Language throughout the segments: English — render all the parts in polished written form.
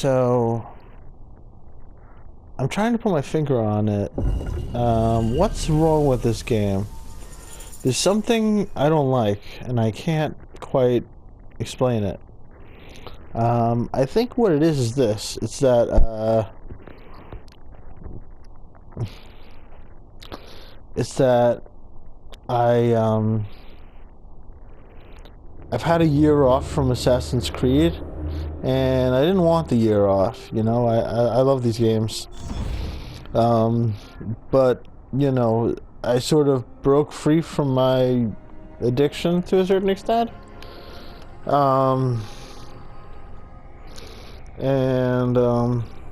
so I'm trying to put my finger on it. What's wrong with this game? There's something I don't like, and I can't quite explain it. I think what it is this. It's that, it's that I, I've had a year off from Assassin's Creed, and I didn't want the year off, you know? I love these games. Um, but, you know, I sort of broke free from my addiction to a certain extent. Um,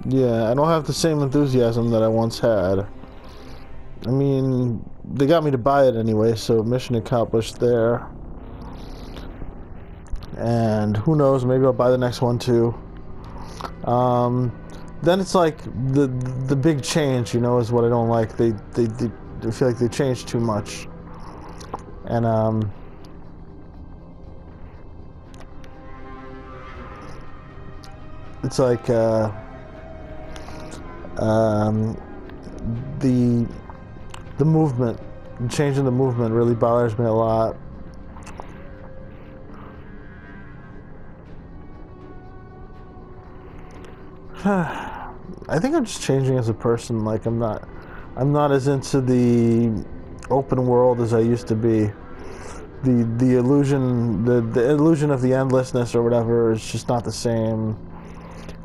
yeah, I don't have the same enthusiasm that I once had. I mean, they got me to buy it anyway, so mission accomplished there. And who knows, maybe I'll buy the next one too. Then it's like the big change, you know, is what I don't like. They feel like they changed too much. And it's like the movement, changing the movement really bothers me a lot. I think I'm just changing as a person. Like I'm not as into the open world as I used to be. The illusion, the illusion of the endlessness or whatever is just not the same.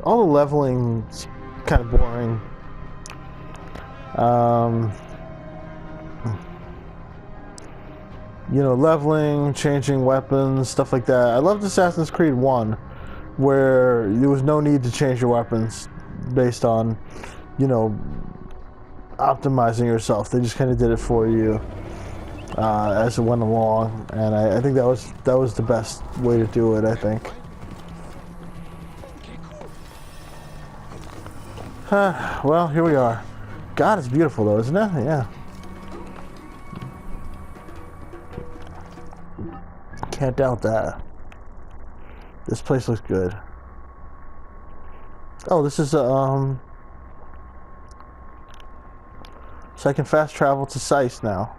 All the leveling's kind of boring. You know, leveling, changing weapons, stuff like that. I loved Assassin's Creed 1, where there was no need to change your weapons based on, you know, optimizing yourself. They just kind of did it for you as it went along, and I think that was the best way to do it. I think. Well, here we are. God, it's beautiful though, isn't it? Yeah. Can't doubt that. This place looks good. Oh, this is so I can fast travel to Seiss now.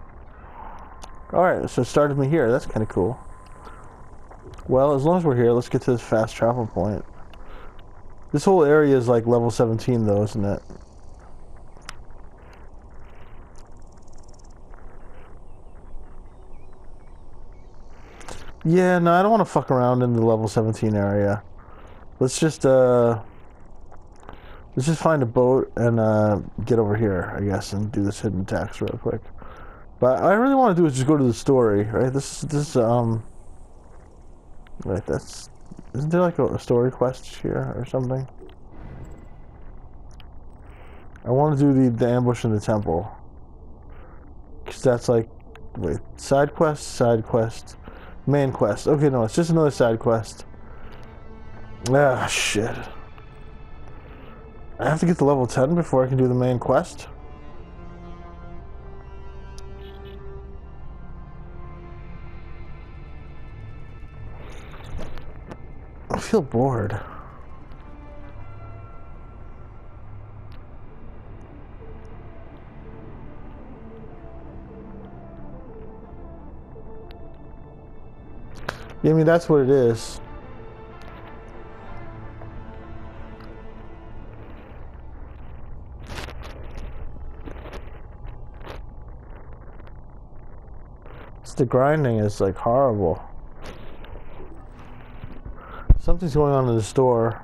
Alright, so it started me here. That's kind of cool. Well, as long as we're here, let's get to this fast travel point. This whole area is like level 17 though, isn't it? Yeah, no, I don't want to fuck around in the level 17 area. Let's just find a boat and get over here, I guess, and do this hidden text real quick. But I really want to do is just go to the story, right? Wait, isn't there like a story quest here or something? I want to do the ambush in the temple. Because that's like, wait, side quest, main quest. Okay, no, it's just another side quest. Ah, shit. I have to get to level 10 before I can do the main quest? I feel bored. Yeah, I mean, that's what it is. The grinding is like horrible. Something's going on in the store.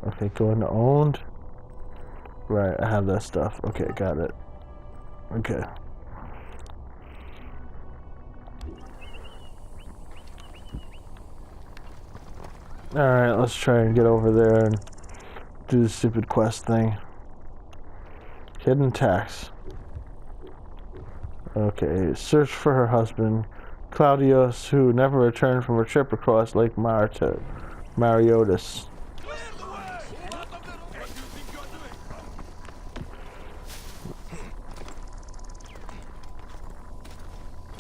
Okay, go into owned. Right, I have that stuff. Okay, got it. Okay. Alright, let's try and get over there and do the stupid quest thing. Hidden tax. Okay, search for her husband, Claudius, who never returned from her trip across Lake Mariotis.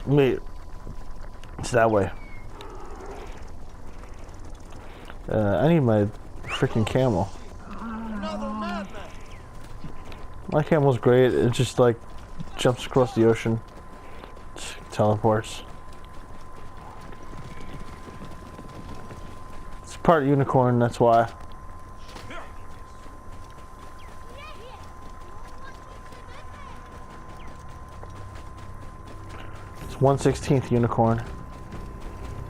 Wait, it's that way. I need my freaking camel. My camel's great. It just like jumps across the ocean, teleports. It's part unicorn, that's why. It's 1/16th unicorn.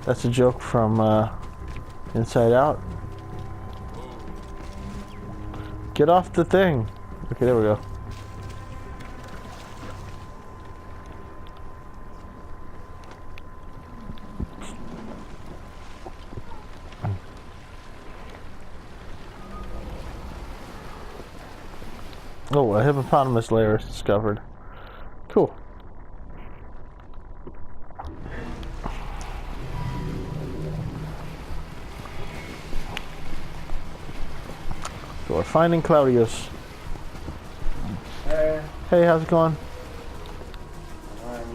That's a joke from Inside Out. Get off the thing. Okay, there we go. Oh, a hippopotamus lair is discovered. Cool. So we're finding Claudius. Hey, Hey, how's it going? I'm,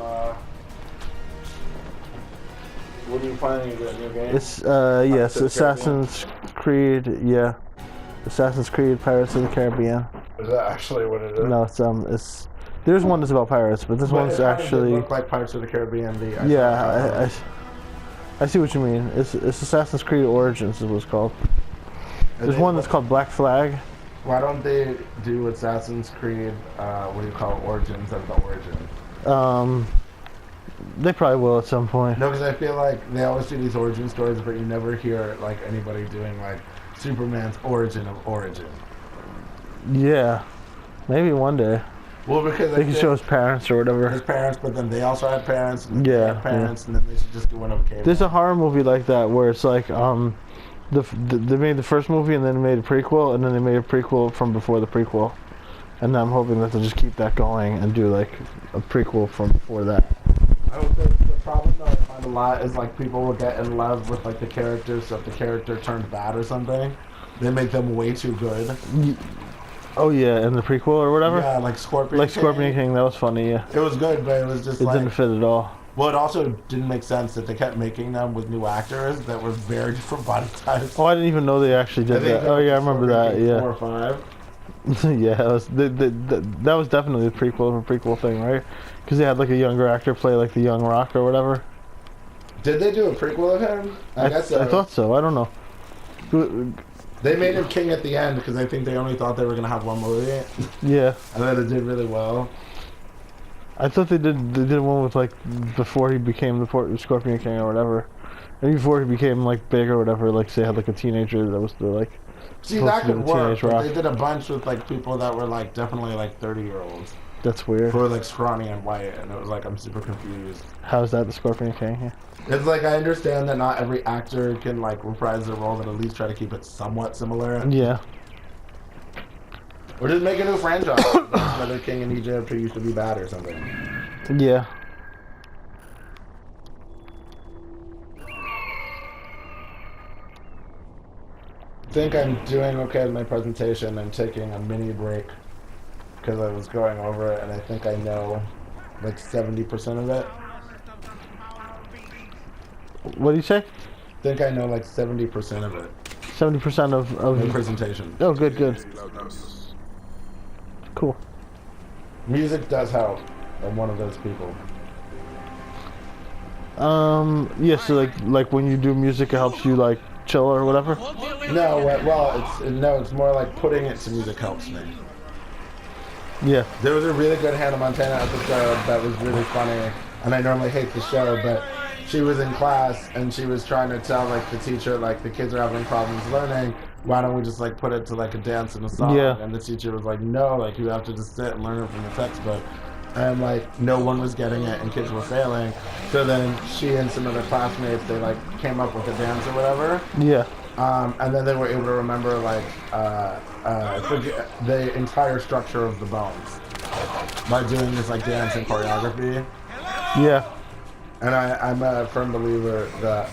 what are you planning to do, a new game? It's yes, Pirates of the Assassin's Creed, yeah. Assassin's Creed Pirates of the Caribbean. Is that actually what it is? No, it's there's one that's about pirates, but this But one's it kinda did actually look like Pirates of the Caribbean. I see what you mean. It's Assassin's Creed Origins is what it's called. There's one that's called Black Flag. Why don't they do Assassin's Creed, what do you call it, Origins as the origin? They probably will at some point. No, because I feel like they always do these origin stories, but you never hear like anybody doing like Superman's origin of origin. Yeah, maybe one day Well, because they can show his parents or his whatever. parents, but then they also had parents, and Yeah, they had parents, and then they should just do one of a cable. There's a horror movie like that where it's like they made the first movie and then made a prequel and then they made a prequel from before the prequel, and I'm hoping that they'll just keep that going and do like a prequel from before that. I would say the problem that I find a lot is like people will get in love with like the characters, so if the character turns bad or something, they make them way too good. Oh yeah, in the prequel or whatever. Yeah, like Scorpion. Like Scorpion King, that was funny. Yeah, It was good, but it was just it like. didn't fit at all. Well, it also didn't make sense that they kept making them with new actors that were very different body types. Oh, I didn't even know they actually did that. Oh yeah, I remember that. King Yeah. 4 or 5. Yeah, that was definitely the prequel of a prequel thing, right? Because they had like a younger actor play like the young Rock or whatever. Did they do a prequel of him? I guess so. I thought so. I don't know. They made him king at the end because I think they only thought they were gonna have one movie, Yeah, and then it did really well. I thought they did one with like before he became the Scorpion King or whatever, and before he became like big or whatever. Like say had like a teenager that was the like. See, supposed that to be could the work. Teenage But Rock. they did a bunch with like people that were like definitely like 30-year-olds That's weird. who were like scrawny and white, and it was like I'm super confused. How's that the Scorpion King? Yeah. It's like I understand that not every actor can like reprise their role, but at least try to keep it somewhat similar. Yeah. Or just make a new franchise. Another king in Egypt who used to be bad or something. Yeah. I think I'm doing okay with my presentation. I'm taking a mini break because I was going over it, and I think I know like 70% of it. What do you say? I think I know like 70% of it. 70% of My presentation. Oh, good. Cool. Music does help. I'm one of those people. Yeah. So like when you do music, it helps you like chill or whatever. No, well, it's more like putting it to music helps me. Yeah. There was a really good Hannah Montana episode that was really funny, and I normally hate the show, but she was in class and she was trying to tell like the teacher like the kids are having problems learning. Why don't we just like put it to like a dance and a song? Yeah. And the teacher was like, no, like you have to just sit and learn it from the textbook. And like no one was getting it and kids were failing. So then she and some other classmates they like came up with a dance or whatever. Yeah. And then they were able to remember like the entire structure of the bones by doing this like dance and choreography. Yeah. And I'm a firm believer that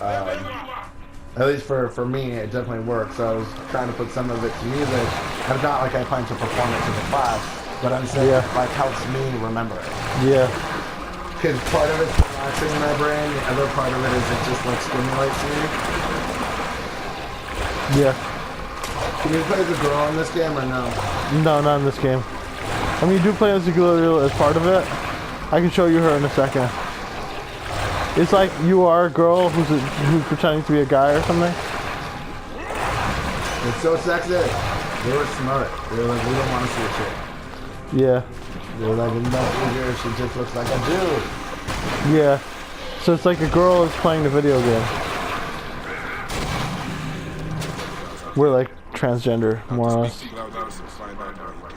at least for me it definitely works. So I was trying to put some of it to music, and not like I plan to perform it to the class, but I'm saying it like helps me remember it. Yeah. Because part of it's relaxing in my brain, the other part of it is it just like stimulates me. Yeah. Can you play the girl in this game or no? No, not in this game. I mean, you do play as the girl as part of it. I can show you her in a second. It's like you are a girl who's pretending to be a guy or something. It's so sexy. They were smart. They were like, we don't want to see a chick. Yeah. They were like, no, figure, she just looks like a dude. Yeah. So it's like a girl is playing the video game. We're like transgender, more or less.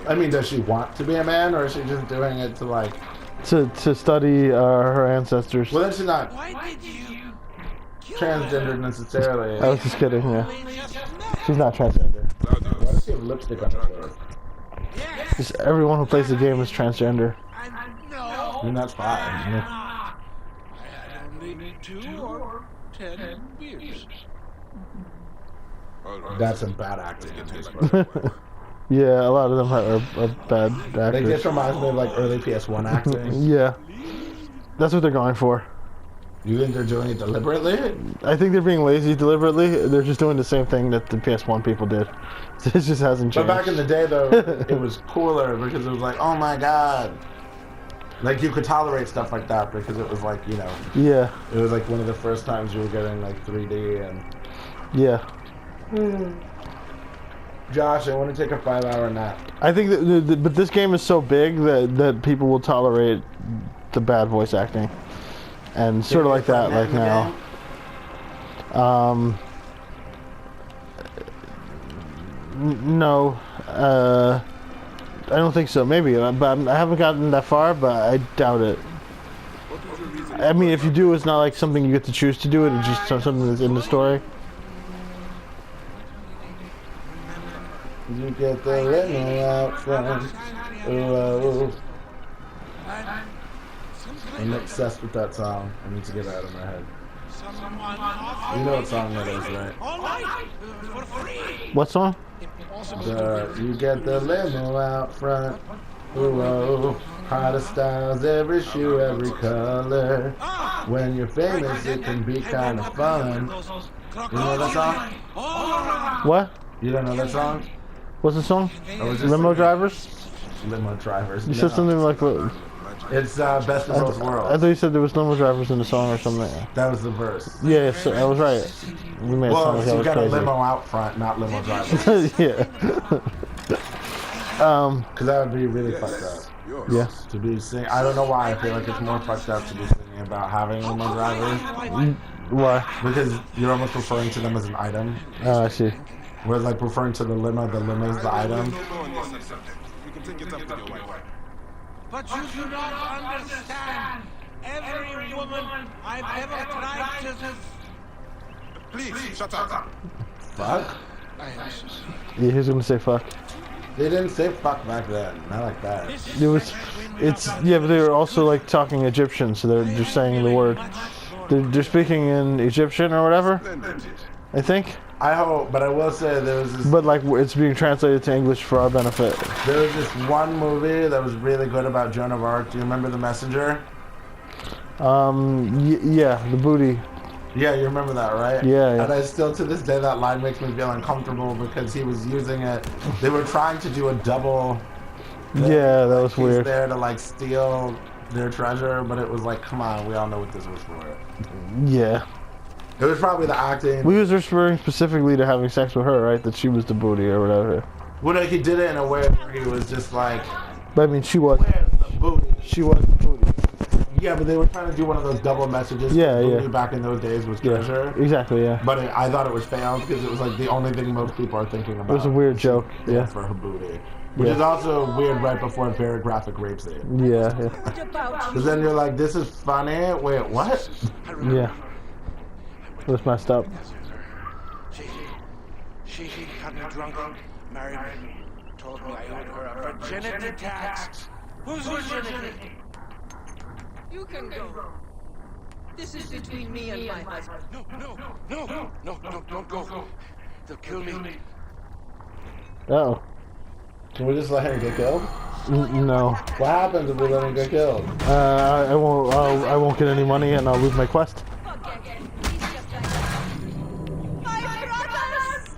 I mean, does she want to be a man, or is she just doing it to like... To study her ancestors. Well, then she's not transgender necessarily. I was just kidding, yeah. She's not transgender. Why does she have lipstick on her face? Just everyone who plays the game is transgender. I mean, that's fine. I had only 2 or 10 beers. That's some bad acting. Yeah, a lot of them are bad Like, actors. this reminds me of like early PS1 acting. Yeah. That's what they're going for. You think they're doing it deliberately? I think they're being lazy deliberately. They're just doing the same thing that the PS1 people did. It just hasn't changed. But back in the day, though, it was cooler because it was like, oh my god. Like, you could tolerate stuff like that because it was like, you know, Yeah, it was like one of the first times you were getting like 3D and... yeah. Josh, I want to take a 5-hour nap. I think that, but this game is so big that people will tolerate the bad voice acting, and sort of like that, like now. No, I don't think so. Maybe, but I haven't gotten that far, but I doubt it. I mean, if you do, it's not like something you get to choose to do it. It's just something that's in the story. You get the limo out front. Oh, I'm obsessed with that song. I need to get it out of my head. You know what song that is, right? What song? You get the limo out front. Oh, hottest styles, every shoe, every color. When you're famous, it can be kind of fun. You know that song? What? You don't know that song? What's the song? I was just Limo singing. Drivers? Limo Drivers. You No. said something like It's Best of Both I Worlds. thought you said there was limo drivers in the song or something. That was the verse. Yeah, so I was right. You made it sound Well, like so I you was got a crazy. limo out front, not limo drivers. Yeah. Because that would be really fucked up. Yeah. To be singing. I don't know why. I feel like it's more fucked up to be singing about having limo drivers. Why? Because you're almost referring to them as an item. Oh, I see. Whereas like referring to the limo is the item. But you do not understand. Every woman I've ever tried to... Please, shut up. Fuck? I am so sorry. Yeah, he was gonna say fuck. They didn't say fuck back then. Not like that. Yeah, but they were also like talking Egyptian, so they're just saying the word. They're speaking in Egyptian or whatever, I think. I hope, but I will say there was this. But like it's being translated to English for our benefit. There was this one movie that was really good about Joan of Arc. Do you remember The Messenger? Yeah, the booty. Yeah, you remember that, right? Yeah, yeah. And I still, to this day, that line makes me feel uncomfortable because he was using it. They were trying to do a double. Yeah, that was He's weird. there to like steal their treasure, but it was like, come on, we all know what this was for. Yeah. It was probably the acting. We was referring specifically to having sex with her, right? That she was the booty or whatever. Well, like, he did it in a way where he was just like, But I mean, she was. where's the booty? She was the booty. Yeah, but they were trying to do one of those double messages. Yeah, Booty yeah. back in those days was treasure. Yeah, exactly. Yeah. But I thought it was failed because it was like the only thing most people are thinking about. It was a weird joke. Yeah. For her booty. Which Yeah. is also weird right before a very graphic rape scene. Yeah. Yeah. Because then you're like, this is funny. Wait, what? Yeah. It was messed up. She got me drunk, married me, told me I owed her a virginity tax. Whose virginity? You can go. This is between me and my husband. No, don't go. They'll kill me. Oh. Can we just let him get killed? No. What happens if we let him get killed? I won't. I won't get any money, and I'll lose my quest. My brothers!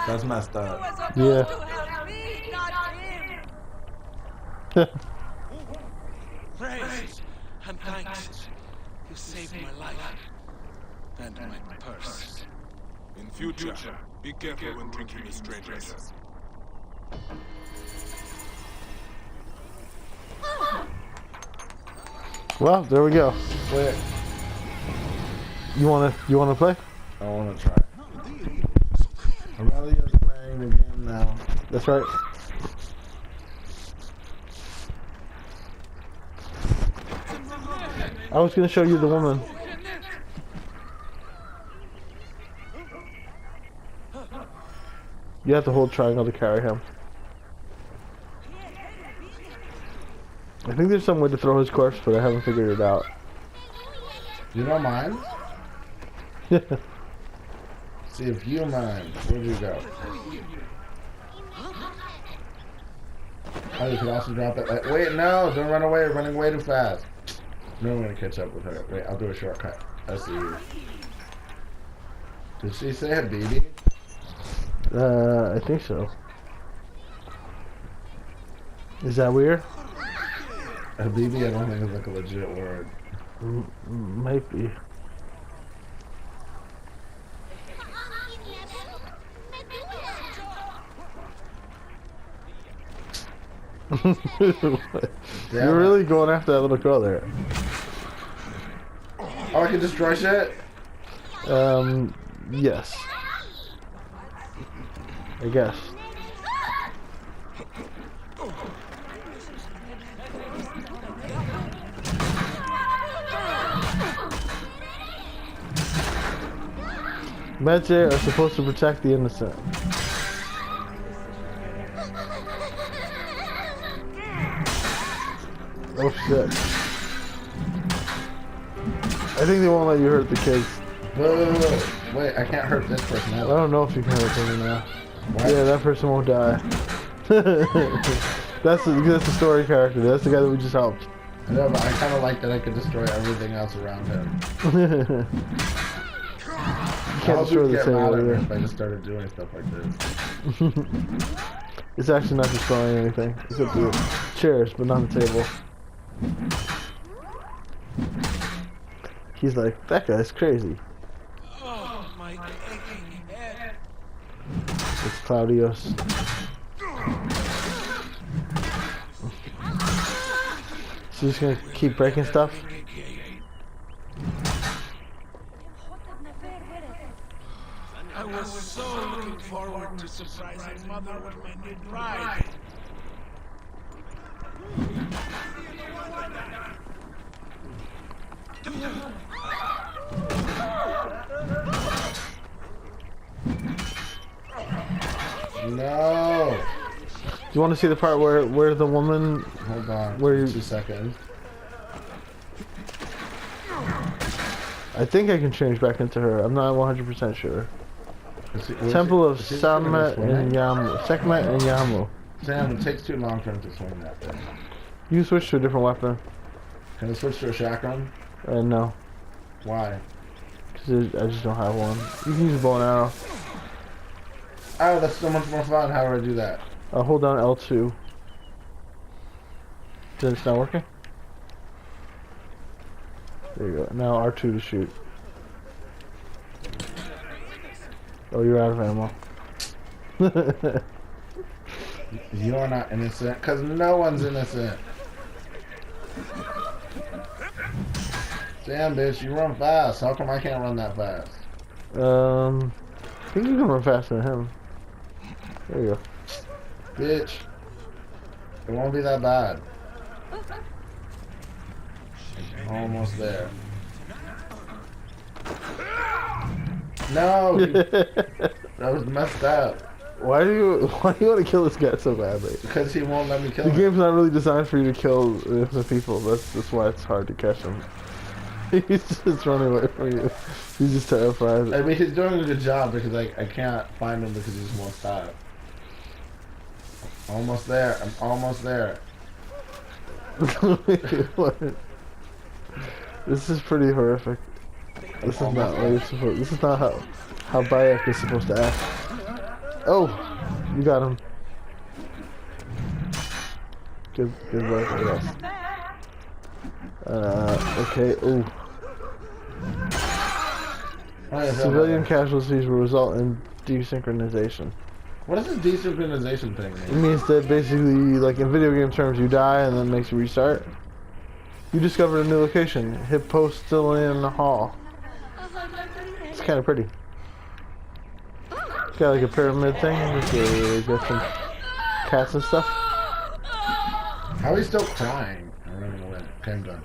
That's messed You up. were supposed Yeah. to help me, not him. Praise and thanks. You saved my life. And my purse. In future, be careful when drinking with strangers. Well, there we go. Wait, You wanna play? I want to try. Aurelio's playing the game now. That's right. I was gonna show you the woman. You have to hold triangle to carry him. I think there's some way to throw his corpse, but I haven't figured it out. You don't mind? See if you mind. Where'd you go? Oh, you could also drop it like. Wait, no! Don't run away. You're running way too fast. No, I'm gonna catch up with her. Wait, I'll do a shortcut. I see you. Did she say Habibi? I think so. Is that weird? Habibi, I don't think is like a legit word. Might be. You're really going after that little girl there. Oh, I can destroy shit? Yes. I guess. Medjay are supposed to protect the innocent. Oh shit. I think they won't let you hurt the kids. Whoa. Wait, I can't hurt this person. I either. don't know if you can hurt them now. What? Yeah, that person won't die. that's the story character. That's the guy that we just helped. I know, but I kind of like that I could destroy everything else around him. You can't destroy the get mad table at me either. if I just started doing stuff like this. It's actually not destroying anything. Except the chairs, but not the table. He's like, that guy's crazy. Oh, my aching head. It's Claudius. So he's gonna keep breaking stuff? I was so looking forward to surprising Mother with my new bride. No! Do you want to see the part where the woman... Hold on. Where you- 2 seconds. I think I can change back into her. I'm not 100% sure. Where's Temple she- of is she gonna go Samet swimming? and Yamu. Sekhmet and Yamu. Sam, it takes too long for him to swing that thing. You can switch to a different weapon. Can I switch to a shotgun? No. Why? Because I just don't have one. You can use a bow and arrow. Oh, that's so much more fun. How do I do that? Hold down L2. Then it's not working? There you go. Now R2 to shoot. Oh, you're out of ammo. You're not innocent, because no one's innocent. Damn, bitch, you run fast. How come I can't run that fast? I think you can run faster than him. There you go. Bitch. It won't be that bad. Almost there. No! That was messed up. Why do you want to kill this guy so badly? Because he won't let me kill The him. game's not really designed for you to kill the people. That's why it's hard to catch him. He's just running away from you. He's just terrified. I mean, he's doing a good job because I can't find him because he just won't stop. Almost there. I'm almost there. This is pretty horrific. This is not what you're supposed. This is not how Bayek is supposed to act. Oh, you got him. Good work, I guess. Okay, ooh. Civilian casualties will result in desynchronization. What does this desynchronization thing It mean? means that basically, like in video game terms, you die and then it makes you restart. You discovered a new location, Hippostilian Hall. It's kind of pretty. It's got like a pyramid thing with got some cats and stuff. How are we still crying? I'm running away. Okay, I'm done.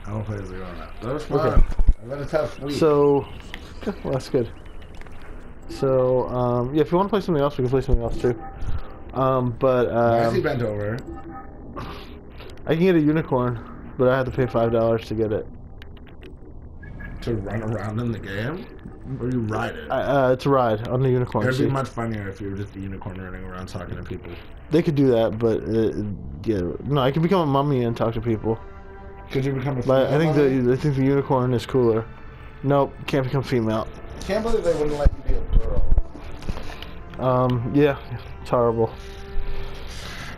I don't play as on that. That was fun. Okay. I've had a tough week. So, well, that's good. So, yeah, if you want to play something else, we can play something else too. Why is he bent over? I can get a unicorn, but I have to pay $5 to get it. To run around in the game? Or you ride it? It's a ride on the unicorn. It'd be See? much funnier if you were just a unicorn running around talking to people. They could do that, but yeah, no, I can become a mummy and talk to people. Could you become a But female? I think the unicorn is cooler. Nope, can't become female. Can't believe they wouldn't let you be a girl. Yeah, it's horrible.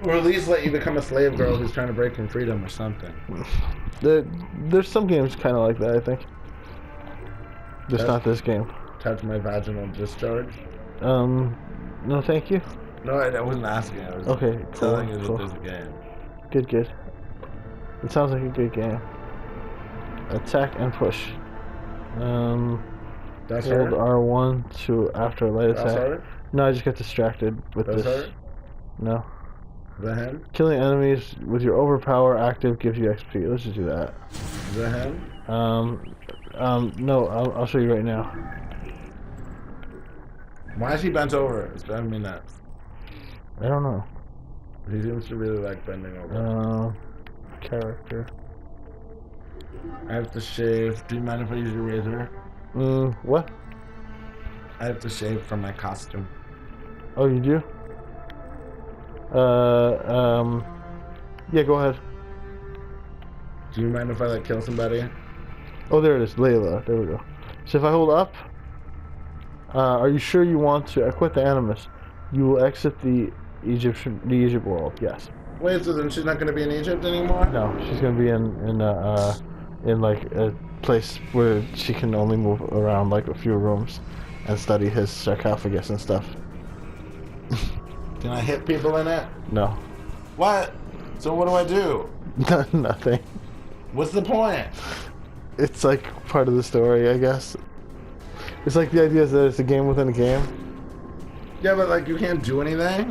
Or at least let you become a slave girl who's trying to break from freedom or something. There's some games kind of like that, I think. Just Yes. not this game. Touch my vaginal discharge? No, thank you. No, I wasn't asking. I was Okay, cool, telling you that cool. there's a game. Good. It sounds like a good game. Attack and push. That's Hold hard? R1 to after a light That's attack. hard? No, I just got distracted with That's this. hard? No. Is that him? Killing enemies with your overpower active gives you XP. Let's just do that. Is that him? No, I'll show you right now. Why is he bent over? It's driving me nuts. I don't know. He seems to really like bending over. Character. I have to shave. Do you mind if I use your razor? What? I have to shave for my costume. Oh, you do? Yeah, go ahead. Do you mind if I like kill somebody? Oh, there it is, Layla. There we go. So if I hold up, are you sure you want to quit the Animus? You will exit the Egypt world. Yes. Wait, so then she's not going to be in Egypt anymore? No, she's gonna be in like a place where she can only move around like a few rooms and study his sarcophagus and stuff. Can I hit people in it? No, What? So what do I do? nothing. What's the point? It's like part of the story, I guess. It's like the idea is that it's a game within a game. Yeah, but like you can't do anything?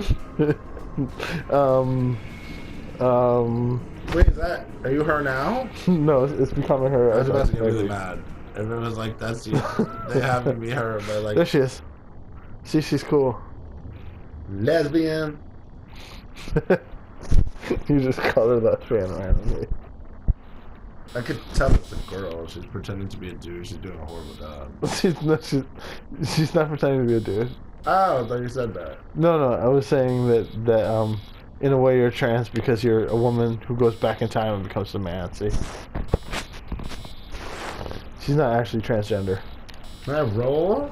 Wait, is that... Are you her now? No, it's becoming her. I was about to get really mad. If it was like, that's you. They have to be her, but There like... she is. See, she's cool. Lesbian. You just call her that fan randomly. I could tell it's a girl. She's pretending to be a dude. She's doing a horrible job. She's not pretending to be a dude. Oh, I thought you said that. No, I was saying that in a way you're trans because you're a woman who goes back in time and becomes a man, see? She's not actually transgender. Can I roll?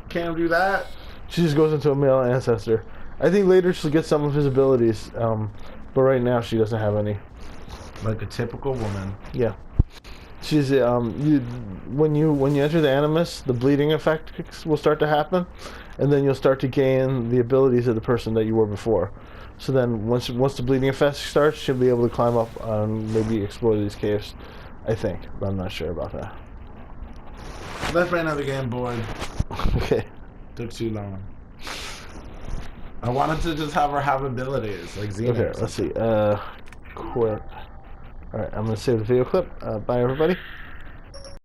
Can't do that? She just goes into a male ancestor. I think later she'll get some of his abilities, but right now she doesn't have any. Like a typical woman. Yeah. She's when you enter the Animus, the bleeding effect will start to happen, and then you'll start to gain the abilities of the person that you were before. So then once the bleeding effect starts, she'll be able to climb up and maybe explore these caves, I think, but I'm not sure about that. Let's play another game, boy. Okay. Took too long. I wanted to just have her have abilities, like Xena. Okay, let's see. Quit. Alright, I'm gonna save the video clip. Bye everybody.